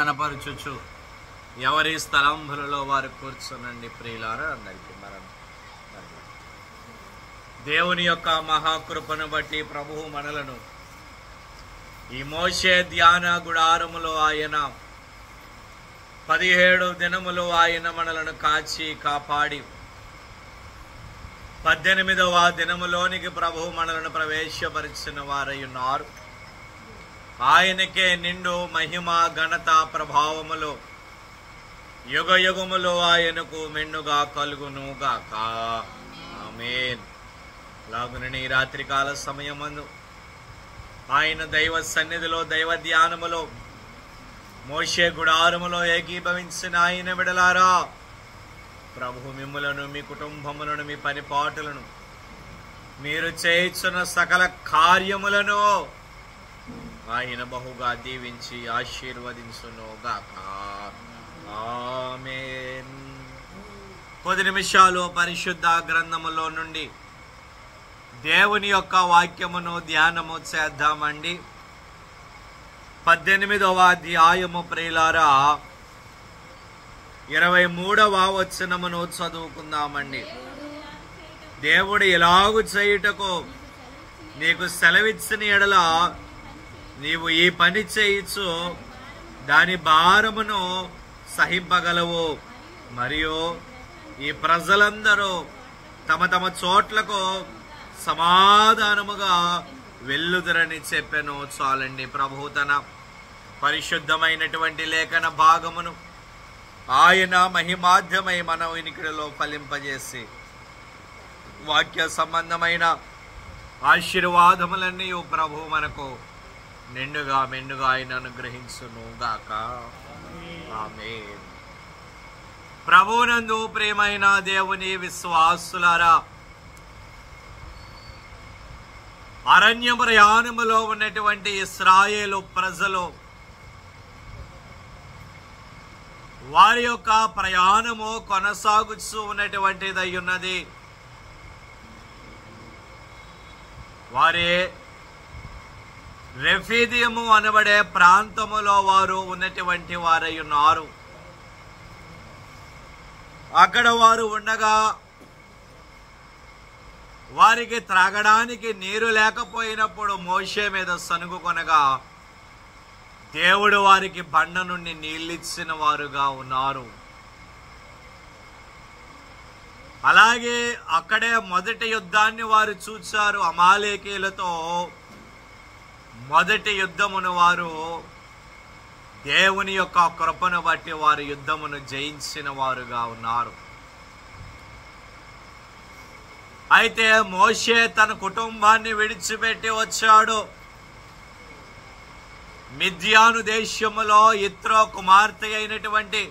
కనపరచుచు ఎవరి స్థలంలో వారు కూర్చునండి. ప్రియులారా, అందరికీ దేవుని యొక్క మహాకృపను బట్టి ప్రభువు మనలను ఈ మోషే ధ్యాన గుడారములో ఆయన 17 దినములు ఆయన మనలను కాచి కాపాడి 18వ దినములోనికి ప్రభువు మనలను ప్రవేశపరిచిన వారై ఉన్నారు. ఆయనకే నిండు మహిమ ఘనత ప్రభావములు యుగ యుగములో ఆయనకు మెండుగా కలుగును గాక. ఆమేన్. లాగునని రాత్రికాల సమయమందు ఆయన దైవ సన్నిధిలో దైవ ధ్యానములో మోషే గుడారములో ఏకీభవించిన ఆయన విడలారా, ప్రభు మిమ్ములను, మీ కుటుంబములను, మీ పనిపాటులను, మీరు చేయుచున్న సకల కార్యములను ఆయన బహుగా దీవించి ఆశీర్వదించును గాక. ఆమేన్. కొద్ది నిమిషాలు పరిశుద్ధ గ్రంథములో నుండి దేవుని యొక్క వాక్యమును ధ్యానము చేద్దామండి. 18వ అధ్యాయము ప్రియులారా 23వ వచనమును చదువుకుందామండి. దేవుడు ఎలాగు చేయుటకు నీకు సెలవిచ్చిన ఎడల నీవు ఈ పని చేయించు దాని భారమును సహింపగలవు. మరియు ఈ ప్రజలందరూ తమ తమ చోట్లకు సమాధానముగా వెళ్ళుదురని చెప్పాను. చాలండి. ప్రభు తన పరిశుద్ధమైనటువంటి లేఖన భాగమును ఆయన మహిమాధ్యమై మన వినికిడిలో ఫలింపజేసి వాక్య సంబంధమైన ఆశీర్వాదములన్నీ ప్రభు మనకు నిండుగా మెండుగా ఆయన అనుగ్రహించును గాక. ఆమేన్. ప్రభువునందు ప్రియమైన దేవుని విశ్వాసులారా, అరణ్య ప్రయాణములో ఉన్నటువంటి ఇశ్రాయేలు ప్రజలు వారి యొక్క ప్రయాణము కొనసాగుతూ ఉన్నటువంటిదై ఉన్నది. వారి రెఫీదియము అనబడే ప్రాంతములో వారు ఉన్నటువంటి వారై ఉన్నారు. అక్కడ వారు ఉండగా వారికి త్రాగడానికి నీరు లేకపోయినప్పుడు మోషే మీద సనుగుకొనగా దేవుడు వారికి బండ నుండి నీళ్ళిచ్చిన వారుగా ఉన్నారు. అలాగే అక్కడే మొదటి యుద్ధాన్ని వారు చూచారు. అమాలేకీలతో మొదటి యుద్ధమును వారు దేవుని యొక్క కృపను బట్టి వారు యుద్ధమును జయించిన వారుగా ఉన్నారు. అయితే మోషే తన కుటుంబాన్ని విడిచిపెట్టి వచ్చాడు. మిద్యాను దేశములో ఇత్రో కుమార్తె అయినటువంటి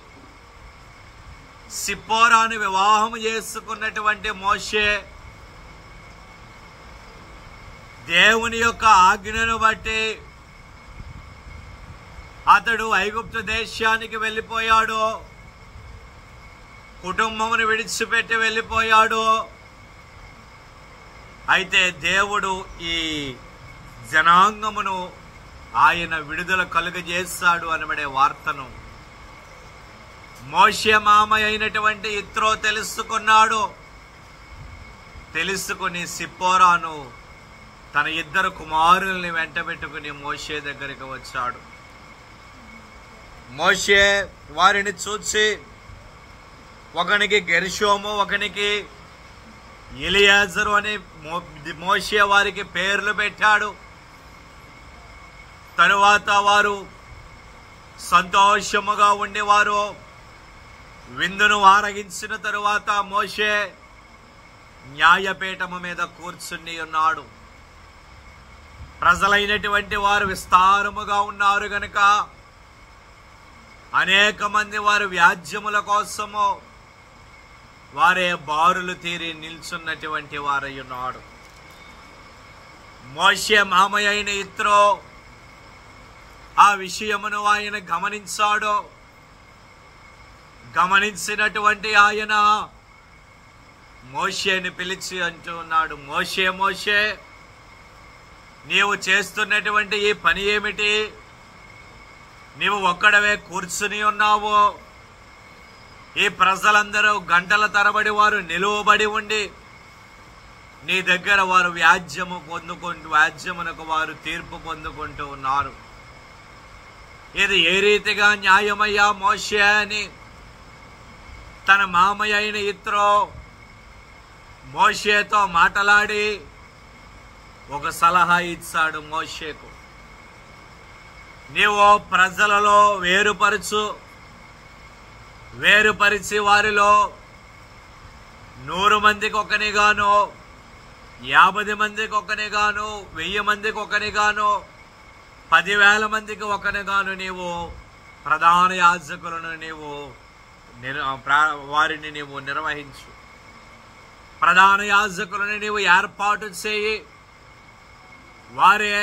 సిప్పోరాను వివాహం చేసుకున్నటువంటి మోషే దేవుని యొక్క ఆజ్ఞను బట్టి అతడు ఐగుప్తు దేశానికి వెళ్ళిపోయాడు. కుటుంబమును విడిచిపెట్టి వెళ్ళిపోయాడు. అయితే దేవుడు ఈ జనాంగమును ఆయన విడుదల కలుగజేస్తాడు అనబడే వార్తను మోషే మామ అయినటువంటి ఇత్రో తెలుసుకున్నాడు. తెలుసుకుని సిప్పోరాను తన 2 కుమారుల్ని వెంటబెట్టుకుని మోషే దగ్గరికి వచ్చాడు. మోషే వారిని చూసి ఒకనికి గెర్షోము, ఒకనికి ఎలియాజరు అని మోషే వారికి పేర్లు పెట్టాడు. తరువాత వారు సంతోషముగా ఉండేవారు. విందును ఆరగించిన తరువాత మోషే న్యాయపీఠము మీద కూర్చుని ఉన్నాడు. ప్రజలైనటువంటి వారు విస్తారముగా ఉన్నారు గనుక అనేక మంది వారు వ్యాజ్యముల కోసము వారే బారులు తీరి నిల్చున్నటువంటి వారై ఉన్నాడు. మోషే మామయ్య అయిన ఇత్రో ఆ విషయమును ఆయన గమనించాడు. గమనించినటువంటి ఆయన మోషేని పిలిచి అంటూ ఉన్నాడు, మోషే మోషే, నీవు చేస్తున్నటువంటి ఈ పని ఏమిటి? నీవు ఒక్కడవే కూర్చుని ఉన్నావు. ఈ ప్రజలందరూ గంటల తరబడి వారు నిలువబడి ఉండి నీ దగ్గర వారు వ్యాజ్యమునకు వారు తీర్పు పొందుకుంటూ ఉన్నారు. ఇది ఏ రీతిగా న్యాయమయ్యా మోషే అని తన మామయ్య అయిన యిత్రో మోషేతో మాట్లాడి ఒక సలహా ఇచ్చాడు మోషేకు. నీవు ప్రజలలో వేరుపరిచి వారిలో 100 మందికి ఒకనిగాను, 50 మందికి ఒకనిగాను, 1000 మందికి ఒకనిగాను, 10,000 మందికి ఒకనిగాను నీవు ప్రధాన యాజకులను వారిని నీవు నిర్వహించు. ప్రధాన యాజకులను నీవు ఏర్పాటు చేయి. వారే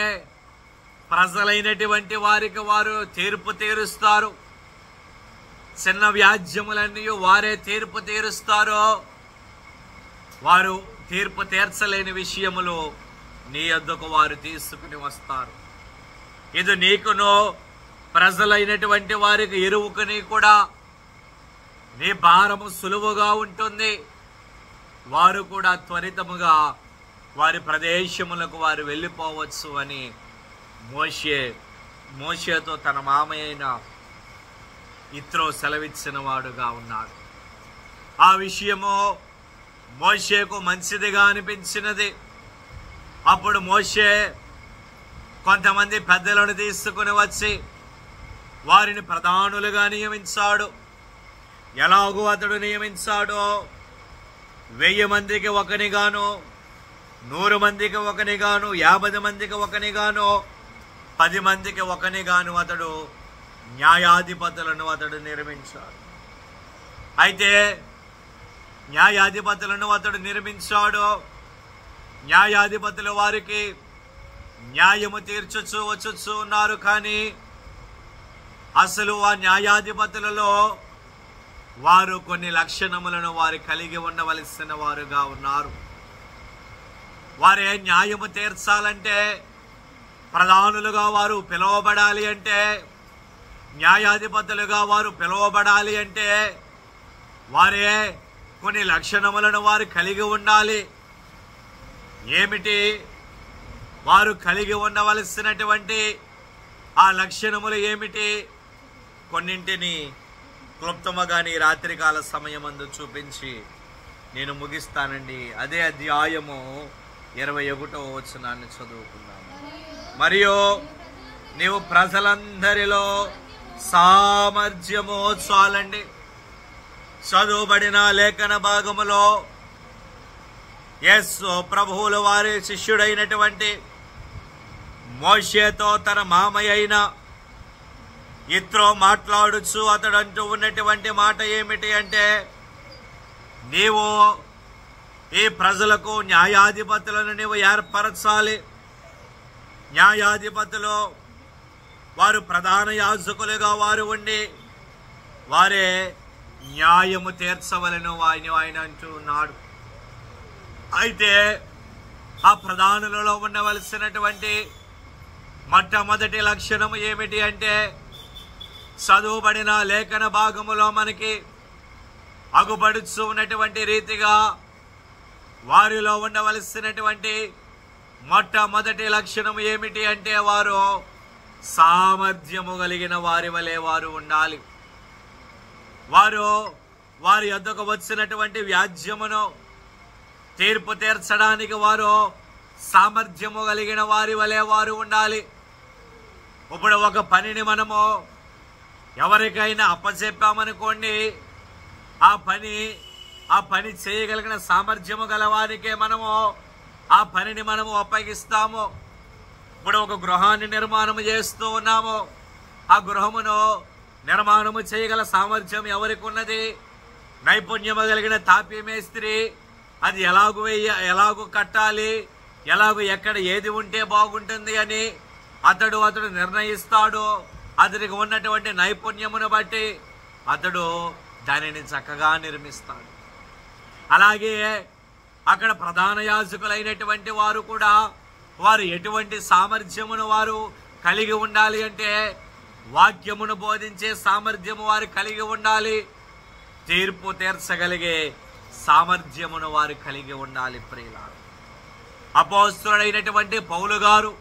ప్రజలైనటువంటి వారికి వారు తీర్పు తీరుస్తారు. చిన్న వ్యాజ్యములన్నీ వారే తీర్పు తీరుస్తారు. వారు తీర్పు తీర్చలేని విషయములు నీ యొద్దకు వారు తీసుకుని వస్తారు. ఇది నీకును ప్రజలైనటువంటి వారికి ఇరువుకుని కూడా నీ భారము సులువుగా ఉంటుంది. వారు కూడా త్వరితముగా వారి ప్రదేశములకు వారు వెళ్ళిపోవచ్చు అని మోషేతో తన మామయ్య యిత్రో సెలవిచ్చిన వాడుగా ఉన్నాడు. ఆ విషయము మోషేకు మంచిదిగా అనిపించినది. అప్పుడు మోషే కొంతమంది పెద్దలను తీసుకుని వచ్చి వారిని ప్రధానులుగా నియమించాడు. ఎలాగూ అతడు నియమించాడో 1000 మందికి ఒకనిగాను, 100 మందికి ఒకనిగాను, 50 మందికి ఒకనిగాను, 10 మందికి ఒకనిగాను అతడు న్యాయాధిపతులను అతడు నిర్మించాడు. అయితే న్యాయాధిపతులను అతడు నిర్మించాడు. న్యాయాధిపతులు వారికి న్యాయము తీర్చుచూ వచ్చుచూ ఉన్నారు. కానీ అసలు ఆ న్యాయాధిపతులలో వారు కొన్ని లక్షణములను వారు కలిగి ఉండవలసిన వారుగా ఉన్నారు. వారే న్యాయము తీర్చాలంటే, ప్రధానులుగా వారు పిలువబడాలి అంటే, న్యాయాధిపతులుగా వారు పిలువబడాలి అంటే వారే కొన్ని లక్షణములను వారు కలిగి ఉండాలి. ఏమిటి వారు కలిగి ఉండవలసినటువంటి ఆ లక్షణములు ఏమిటి? కొన్నింటిని క్లుప్తముగా నీ రాత్రికాల సమయమందు చూపించి నేను ముగిస్తానండి. అదే అధ్యాయము 21వ వచనాన్ని చదువుకున్నాము. మరియు నీవు ప్రజలందరిలో సామర్థ్యము చాలండి. చదువుబడిన లేఖన భాగములో యేసు ప్రభువుల వారి శిష్యుడైనటువంటి మోషేతో తన మామయ్య అయిన యిత్రో మాట్లాడుచు అతడు అంటూ ఉన్నటువంటి మాట ఏమిటి అంటే, నీవు ఈ ప్రజలకు న్యాయాధిపతులను నీవు ఏర్పరచాలి. న్యాయాధిపతులు వారు ప్రధాన యాజకులుగా వారు ఉండి వారే న్యాయము తీర్చవలను ఆయన అంటూ ఉన్నాడు. అయితే ఆ ప్రధానులలో ఉండవలసినటువంటి మొట్టమొదటి లక్షణము ఏమిటి అంటే, చదువుబడిన లేఖన భాగములో మనకి అగుపడుచు ఉన్నటువంటి రీతిగా వారిలో ఉండవలసినటువంటి మొట్టమొదటి లక్షణం ఏమిటి అంటే, వారు సామర్థ్యము కలిగిన వారి వలె వారు ఉండాలి. వారి యొద్దకు వచ్చినటువంటి వ్యాజ్యమును తీర్పు తీర్చడానికి వారు సామర్థ్యము కలిగిన వారి వలె వారు ఉండాలి. ఇప్పుడు ఒక పనిని మనము ఎవరికైనా అప్పచెప్పామనుకోండి, ఆ పని చేయగలిగిన సామర్థ్యము గలవారికే మనము ఆ పనిని మనము అప్పగిస్తాము. ఇప్పుడు ఒక గృహాన్ని నిర్మాణము చేస్తూ ఉన్నాము. ఆ గృహమును నిర్మాణము చేయగల సామర్థ్యం ఎవరికి ఉన్నది? నైపుణ్యము కలిగిన తాపీ మేస్త్రి. అది ఎలాగూ కట్టాలి, ఎక్కడ ఏది ఉంటే బాగుంటుంది అని అతడు నిర్ణయిస్తాడు. అతనికి ఉన్నటువంటి నైపుణ్యమును బట్టి అతడు దానిని చక్కగా నిర్మిస్తాడు. అలాగే అక్కడ ప్రధాన యాజకులైనటువంటి వారు కూడా వారు ఎటువంటి సామర్థ్యమును వారు కలిగి ఉండాలి అంటే, వాక్యమును బోధించే సామర్థ్యము వారు కలిగి ఉండాలి. తీర్పు తీర్చగలిగే సామర్థ్యమును వారు కలిగి ఉండాలి. ప్రియులారా, అపోస్తలుడైనటువంటి పౌలు గారు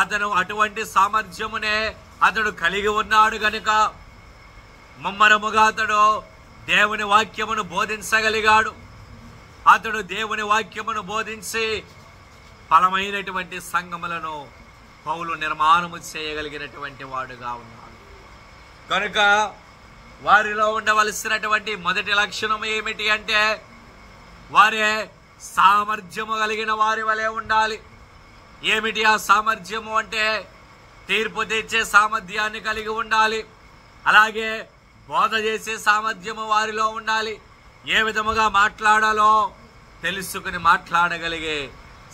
అతను అటువంటి సామర్థ్యమునే అతడు కలిగి ఉన్నాడు గనుక ముమ్మరముగా అతడు దేవుని వాక్యమును బోధించగలిగాడు. అతడు దేవుని వాక్యమును బోధించి ఫలమైనటువంటి సంఘములను పౌలు నిర్మాణము చేయగలిగినటువంటి వాడుగా ఉన్నాడు. కనుక వారిలో ఉండవలసినటువంటి మొదటి లక్షణం ఏమిటి అంటే వారే సామర్థ్యము కలిగిన వారి వలె ఉండాలి. ఏమిటి ఆ సామర్థ్యము అంటే తీర్పు తెచ్చే సామర్థ్యాన్ని కలిగి ఉండాలి. అలాగే బోధ చేసే సామర్థ్యము వారిలో ఉండాలి. ఏ విధముగా మాట్లాడాలో తెలుసుకుని మాట్లాడగలిగే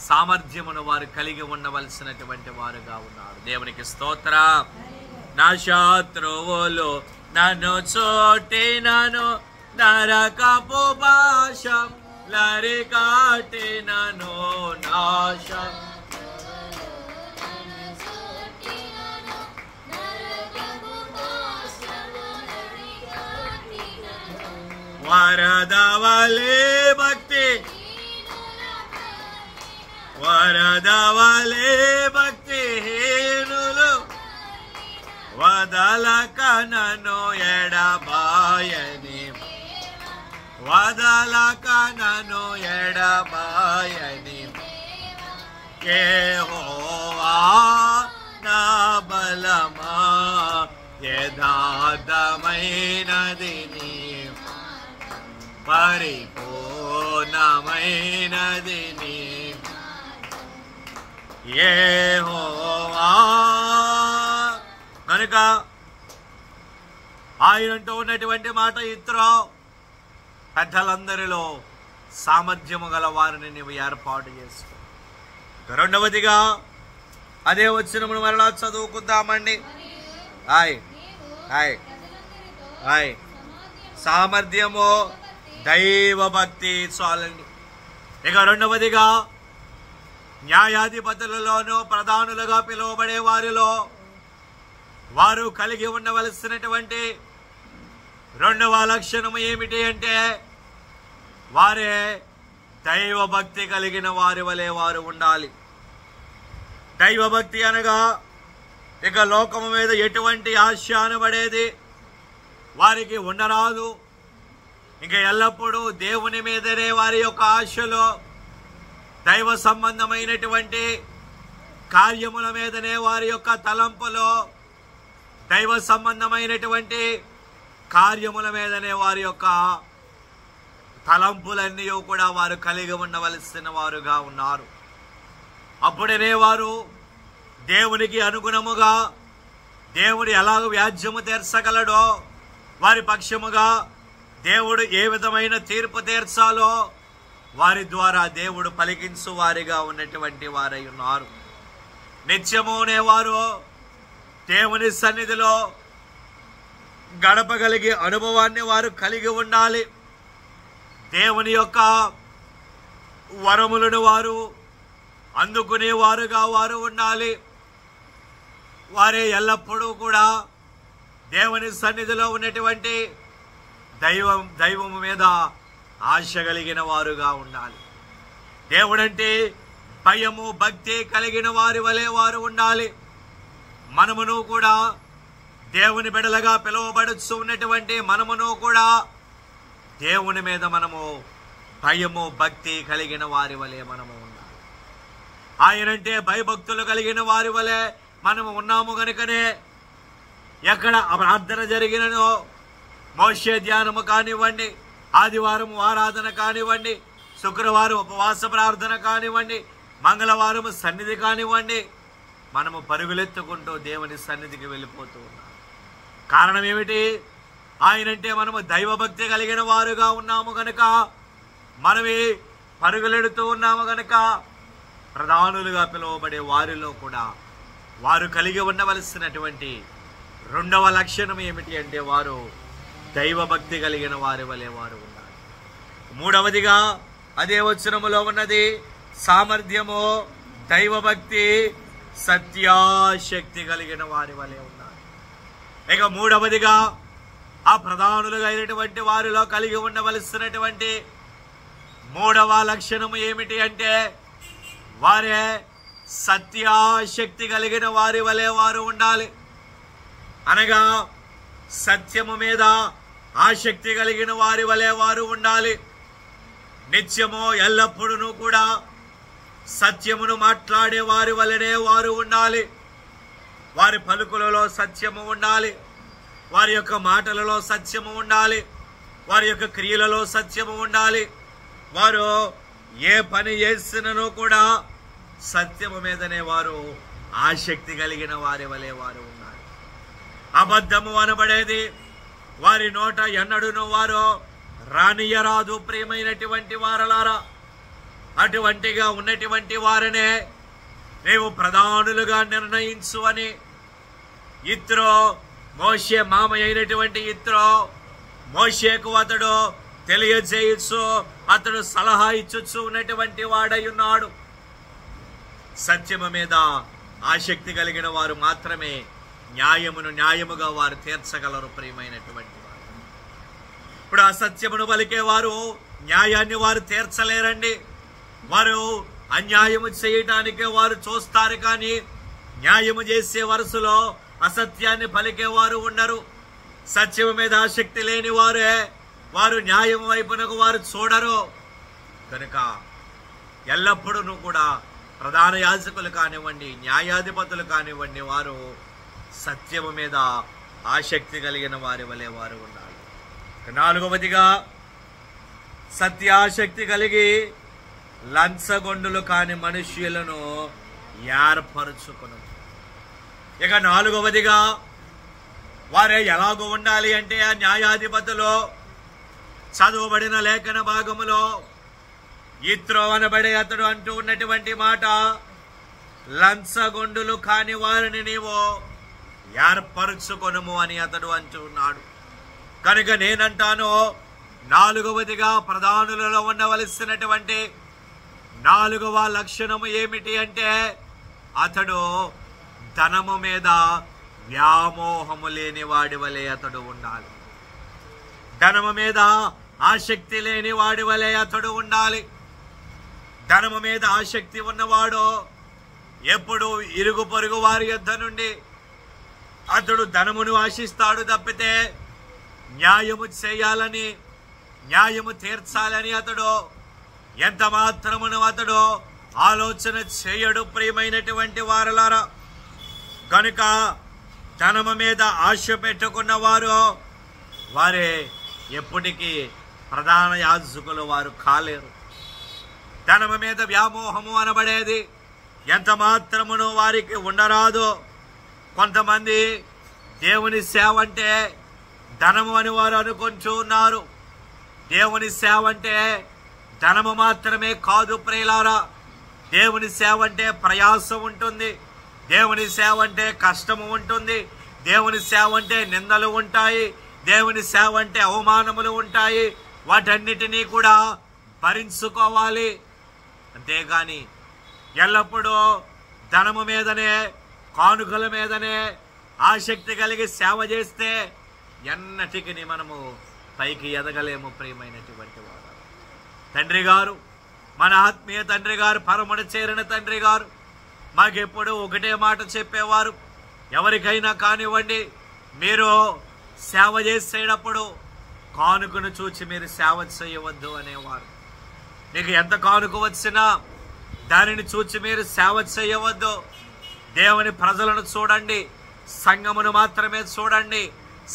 సామర్థ్యమును వారు కలిగి ఉండవలసినటువంటి వారుగా ఉన్నారు. దేవునికి స్తోత్రం. నా శత్రువులు నన్ను చోటినను నరకపు భాష లరి కాటినను నాశ వరదవలే భక్తి వరదవలే భక్తి హీనులు వదలక నన్ను ఎడబాయని వదలక నన్ను ఎడబాయని యెహోవా నా బలమా యథార్థమైనది నీ పరిపూర్ణమైనది నీ యెహోవా. కనుక ఆయనంటూ ఉన్నటువంటి మాట ఇత్రో పెద్దలందరిలో సామర్థ్యము గల వారిని నీవు ఏర్పాటు చేసుకో. రెండవదిగా అదే వచనమును మరలా చదువుకుందామండి. హాయ్ హాయ్ హాయ్ సామర్థ్యము దైవ భక్తి చాలండి. ఇక రెండవదిగా న్యాయాధిపతులలోనూ ప్రధానులుగా పిలువబడే వారిలో వారు కలిగి ఉండవలసినటువంటి రెండవ లక్షణము ఏమిటి అంటే వారే దైవ భక్తి కలిగిన వారి వలె వారు ఉండాలి. దైవ భక్తి అనగా ఇక లోకము మీద ఎటువంటి ఆశ అనబడేది వారికి ఉండరాదు. ఇంకా ఎల్లప్పుడూ దేవుని మీదనే వారి యొక్క ఆశలో దైవ సంబంధమైనటువంటి కార్యముల మీదనే వారి యొక్క తలంపులో దైవ సంబంధమైనటువంటి కార్యముల మీదనే వారి యొక్క తలంపులన్నీ కూడా వారు కలిగి ఉండవలసిన వారుగా ఉన్నారు. అప్పుడనే వారు దేవునికి అనుగుణముగా దేవుడు ఎలాగ వ్యాజ్యము తీర్చగలడో వారి పక్షముగా దేవుడు ఏ విధమైన తీర్పు తీర్చాలో వారి ద్వారా దేవుడు పలికించు వారిగా ఉన్నటువంటి వారై ఉన్నారు. నిత్యమునే వారు దేవుని సన్నిధిలో గడపగలిగే అనుభవాన్ని వారు కలిగి ఉండాలి. దేవుని యొక్క వరములను వారు అందుకునే వారుగా వారు ఉండాలి. వారే ఎల్లప్పుడూ కూడా దేవుని సన్నిధిలో ఉన్నటువంటి దైవము మీద ఆశ కలిగిన వారుగా ఉండాలి. దేవుడంటే భయము భక్తి కలిగిన వారి వలె వారు ఉండాలి. మనమును కూడా దేవుని బిడ్డలుగా పిలువబడుచు ఉన్నటువంటి మనమును కూడా దేవుని మీద మనము భయము భక్తి కలిగిన వారి వలె మనము ఉండాలి. ఆయనంటే భయభక్తులు కలిగిన వారి వలె మనము ఉన్నాము గనుకనే ఎక్కడ ప్రార్థన జరిగినో మోషే ధ్యానము కానివ్వండి, ఆదివారం ఆరాధన కానివ్వండి, శుక్రవారం ఉపవాస ప్రార్థన కానివ్వండి, మంగళవారం సన్నిధి కానివ్వండి, మనము పరుగులెత్తుకుంటూ దేవుని సన్నిధికి వెళ్ళిపోతూ ఉన్నాం. కారణం ఏమిటి? ఆయనంటే మనము దైవభక్తి కలిగిన వారుగా ఉన్నాము గనక, మనమే పరుగులెడుతూ ఉన్నాము గనక ప్రధానులుగా పిలువబడే వారిలో కూడా వారు కలిగి ఉండవలసినటువంటి రెండవ లక్షణం ఏమిటి అంటే వారు దైవభక్తి కలిగిన వారి వలె వారు ఉన్నారు. మూడవదిగా అదే వచనములో ఉన్నది సామర్థ్యము దైవభక్తి సత్యాశక్తి కలిగిన వారి వలె ఉన్నారు. ఇక మూడవదిగా ఆ ప్రధానులుగా అయినటువంటి వారిలో కలిగి ఉండవలసినటువంటి మూడవ లక్షణము ఏమిటి అంటే వారే సత్యాశక్తి కలిగిన వారి వలె వారు ఉండాలి. అనగా సత్యము మీద ఆసక్తి కలిగిన వారి వలె వారు ఉండాలి. నిత్యము ఎల్లప్పుడూ కూడా సత్యమును మాట్లాడే వారి వలనే వారు ఉండాలి. వారి పలుకులలో సత్యము ఉండాలి, వారి యొక్క మాటలలో సత్యము ఉండాలి, వారి యొక్క క్రియలలో సత్యము ఉండాలి. వారు ఏ పని చేసినను కూడా సత్యము మీదనే వారు ఆసక్తి కలిగిన వారి వలె వారు ఉన్నారు. అబద్ధము అనబడేది వారి నోట ఎన్నడూను వారు రానియరాదు. ప్రియమైనటువంటి వారలారా, అటువంటిగా ఉన్నటువంటి వారనే నీవు ప్రధానులుగా నిర్ణయించు అని ఇత్రో, మోషే మామ అయినటువంటి ఇత్రో మోషేకు అతడు తెలియజేయచ్చు, అతడు సలహా ఇచ్చు ఉన్నటువంటి వాడై ఉన్నాడు. సత్యము మీద ఆసక్తి కలిగిన వారు మాత్రమే న్యాయముగా వారు తీర్చగలరు. ప్రియమైనటువంటి వారు, ఇప్పుడు అసత్యమును పలికేవారు న్యాయాన్ని వారు తీర్చలేరండి. వారు అన్యాయము చేయటానికే వారు చూస్తారు, కానీ న్యాయము చేసే వరుసలో అసత్యాన్ని పలికేవారు ఉండరు. సత్యము మీద ఆసక్తి లేని వారే వారు న్యాయం వైపునకు వారు చూడరు. కనుక ఎల్లప్పుడూ కూడా ప్రధాన యాజకులు కానివ్వండి, న్యాయాధిపతులు కానివ్వండి, వారు సత్యము మీద ఆసక్తి కలిగిన వారి వలె వారు ఉండాలి. నాలుగవదిగా సత్యాసక్తి కలిగి లంచగొండులు కాని మనుష్యులను ఏర్పరచుకును. ఇక నాలుగవదిగా వారే ఎలాగో ఉండాలి అంటే ఆ న్యాయాధిపతులు చదువుబడిన లేఖన భాగములో ఇత్రో అనబడే అతడు అంటూ ఉన్నటువంటి మాట, లంచగొండులు కాని వారిని నీవు ఏర్పరచుకొనుము అని అతడు అంటూ ఉన్నాడు. కనుక నేనంటాను, నాలుగవదిగా ప్రధానులలో ఉండవలసినటువంటి నాలుగవ లక్షణము ఏమిటి అంటే అతడు ధనము మీద వ్యామోహము లేని వాడి వలె అతడు ఉండాలి. ధనము మీద ఆసక్తి లేని వాడి వలె అతడు ఉండాలి. ధనము మీద ఆసక్తి ఉన్నవాడు ఎప్పుడు ఇరుగు పొరుగు వారి యొద్ద నుండి అతడు ధనమును ఆశిస్తాడు తప్పితే న్యాయము చేయాలని, న్యాయము తీర్చాలని అతడు ఎంత మాత్రమును అతడు ఆలోచన చేయడు. ప్రియమైనటువంటి వారలారా, కనుక ధనము మీద ఆశ పెట్టుకున్న వారు వారే ఎప్పటికీ ప్రధాన యాజకులు వారు కాలేరు. ధనము మీద వ్యామోహము అనబడేది ఎంత మాత్రమును వారికి ఉండరాదు. కొంతమంది దేవుని సేవ అంటే ధనము అని వారు అనుకుంటూ ఉన్నారు. దేవుని సేవ అంటే ధనము మాత్రమే కాదు ప్రియులారా. దేవుని సేవ అంటే ప్రయాసం ఉంటుంది, దేవుని సేవ అంటే కష్టము ఉంటుంది, దేవుని సేవ అంటే నిందలు ఉంటాయి, దేవుని సేవ అంటే అవమానములు ఉంటాయి. వాటన్నిటినీ కూడా భరించుకోవాలి. అంతేగాని ఎల్లప్పుడూ ధనము మీదనే, కానుకల మీదనే ఆసక్తి కలిగి సేవ చేస్తే ఎన్నటికి మనము పైకి ఎదగలేము. ప్రియమైనటువంటి వారు, తండ్రి గారు, మన ఆత్మీయ తండ్రి గారు, పరమున చేరిన తండ్రి గారు మాకెప్పుడు ఒకటే మాట చెప్పేవారు, ఎవరికైనా కానివ్వండి, మీరు సేవ చేసేటప్పుడు కానుకను చూచి మీరు సేవ చేయవద్దు అనేవారు. మీకు ఎంత కానుక వచ్చినా దానిని చూచి మీరు సేవ చేయవద్దు. దేవుని ప్రజలను చూడండి, సంఘమును మాత్రమే చూడండి.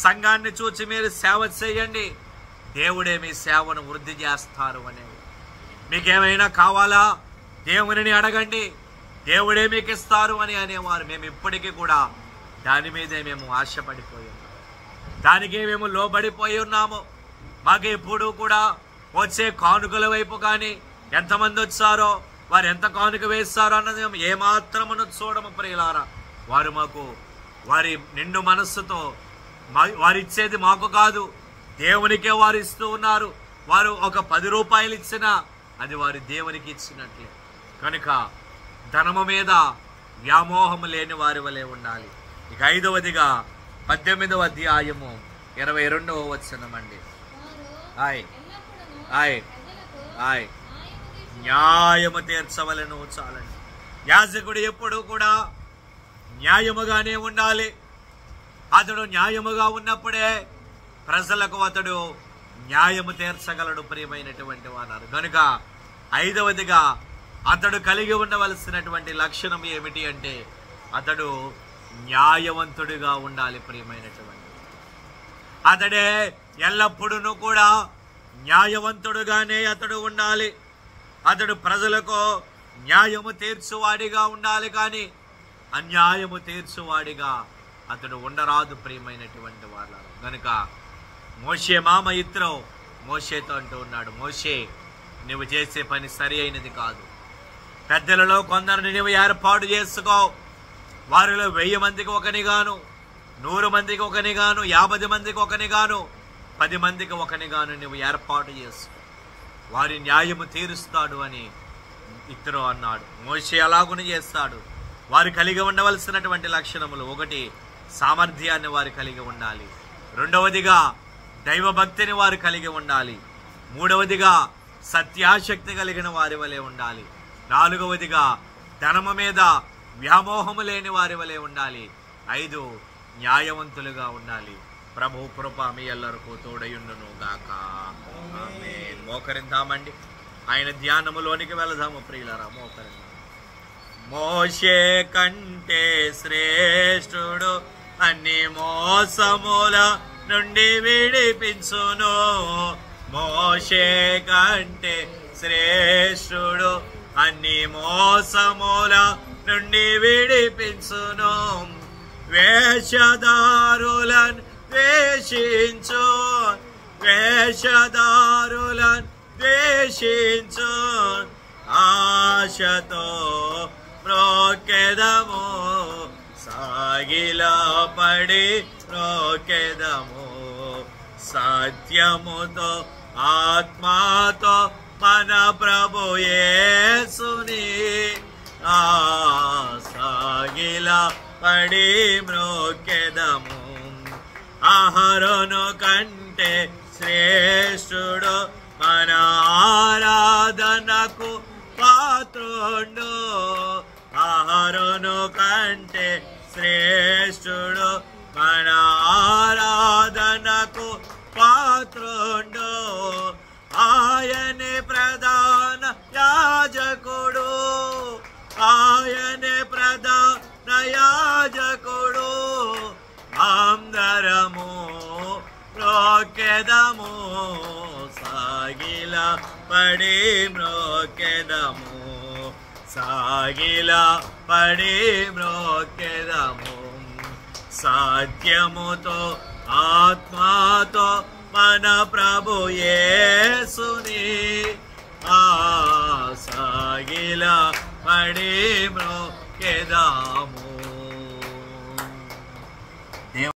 సంఘాన్ని చూచి మీరు సేవ చేయండి, దేవుడే మీ సేవను వృద్ధి చేస్తారు అనేవారు. మీకేమైనా కావాలా దేవునిని అడగండి, దేవుడే మీకు ఇస్తారు అని అనేవారు. మేము ఇప్పటికీ కూడా దాని మీదే మేము ఆశపడిపోయి ఉన్నాము, దానికే మేము లోబడిపోయి ఉన్నాము. మాకు ఎప్పుడు కూడా వచ్చే కానుకల వైపు కానీ ఎంతమంది వచ్చారో, వారు ఎంత కానుక వేస్తారో అన్నది మేము ఏమాత్రమును చూడము ప్రియులారా. వారు మాకు వారి నిండు మనస్సుతో వారిచ్చేది మాకు కాదు, దేవునికే వారు ఇస్తూ ఉన్నారు. వారు ఒక 10 రూపాయలు ఇచ్చినా అది వారి దేవునికి ఇచ్చినట్లే. కనుక ధనము మీద వ్యామోహము లేని వారి వలె ఉండాలి. ఇక 5వదిగా 18వ అధ్యాయము 22వ వచనం అండి. ఆయ్ ఆయ్ ఆయ్ న్యాయము తీర్చవలను చాలండి. యాజకుడు ఎప్పుడు కూడా న్యాయముగానే ఉండాలి. అతడు న్యాయముగా ఉన్నప్పుడే ప్రజలకు అతడు న్యాయము తీర్చగలడు ప్రియమైనటువంటి వారు. కనుక 5వదిగా అతడు కలిగి ఉండవలసినటువంటి లక్షణం ఏమిటి అంటే అతడు న్యాయవంతుడిగా ఉండాలి ప్రియమైనటువంటి. అతడే ఎల్లప్పుడూ కూడా న్యాయవంతుడుగానే అతడు ఉండాలి. అతడు ప్రజలకు న్యాయము తీర్చువాడిగా ఉండాలి, కానీ అన్యాయము తీర్చువాడిగా అతడు ఉండరాదు ప్రియమైనటువంటి వాళ్ళ. కనుక మోషే మామ ఇత్రో మోషేతో అంటూ ఉన్నాడు, మోషే నువ్వు చేసే పని సరి అయినది కాదు. పెద్దలలో కొందరిని నువ్వు ఏర్పాటు చేసుకో. వారిలో 1000 మందికి ఒకనిగాను, 100 మందికి ఒకనిగాను, 50 మందికి ఒకనిగాను, 10 మందికి ఒకనిగాను నువ్వు ఏర్పాటు చేసుకో. వారి న్యాయము తీరుస్తాడు అని ఇత్రో అన్నాడు. మోషే అలాగుని చేస్తాడు. వారు కలిగి ఉండవలసినటువంటి లక్షణములు: 1, సామర్థ్యాన్ని వారు కలిగి ఉండాలి. 2వదిగా దైవభక్తిని వారు కలిగి ఉండాలి. 3వదిగా సత్యాశక్తి కలిగిన వారి వలె ఉండాలి. 4వదిగా ధనము మీద వ్యామోహము లేని వారి వలె ఉండాలి. 5 న్యాయవంతులుగా ఉండాలి. ప్రభు కృప మీ ఎల్లరికూ తోడయుండును గాక. ఆమేన్. మోకరిందామండి, ఆయన ధ్యానములోనికి వెళదాము ప్రియులారా. మోకరిందాం. మోషే కంటే శ్రేష్ఠుడు అన్ని మోసముల నుండి విడిపించును. మోషే కంటే శ్రేష్ఠుడు అన్ని మోసముల నుండి విడిపించును. వేషధారులను ద్వేషించు, వేషధారులను ద్వేషించు, ఆశతో మ్రోకెదము, సాగిలా పడి మ్రోకెదము. సత్యముతో ఆత్మతో మన ప్రభు యేసుని సాగిలా పడి మ్రోకెదము. అహరోను కంటే శ్రేష్ఠుడు మన ఆరాధనకు పాత్రుండు. అహరోను కంటే శ్రేష్ఠుడు మన ఆరాధనకు పాత్రుండు. ఆయనే ప్రధాన యాజకుడు, ఆయనే ప్రధాన యాజకుడు. అందరము మ్రోకెదము, సాగిలా పడి మ్రోకెదము, సాగిలా పడి మ్రోకెదము. సత్యముతో ఆత్మతో మన ప్రభు యేసుని సాగిలా పడి మ్రోకెదము.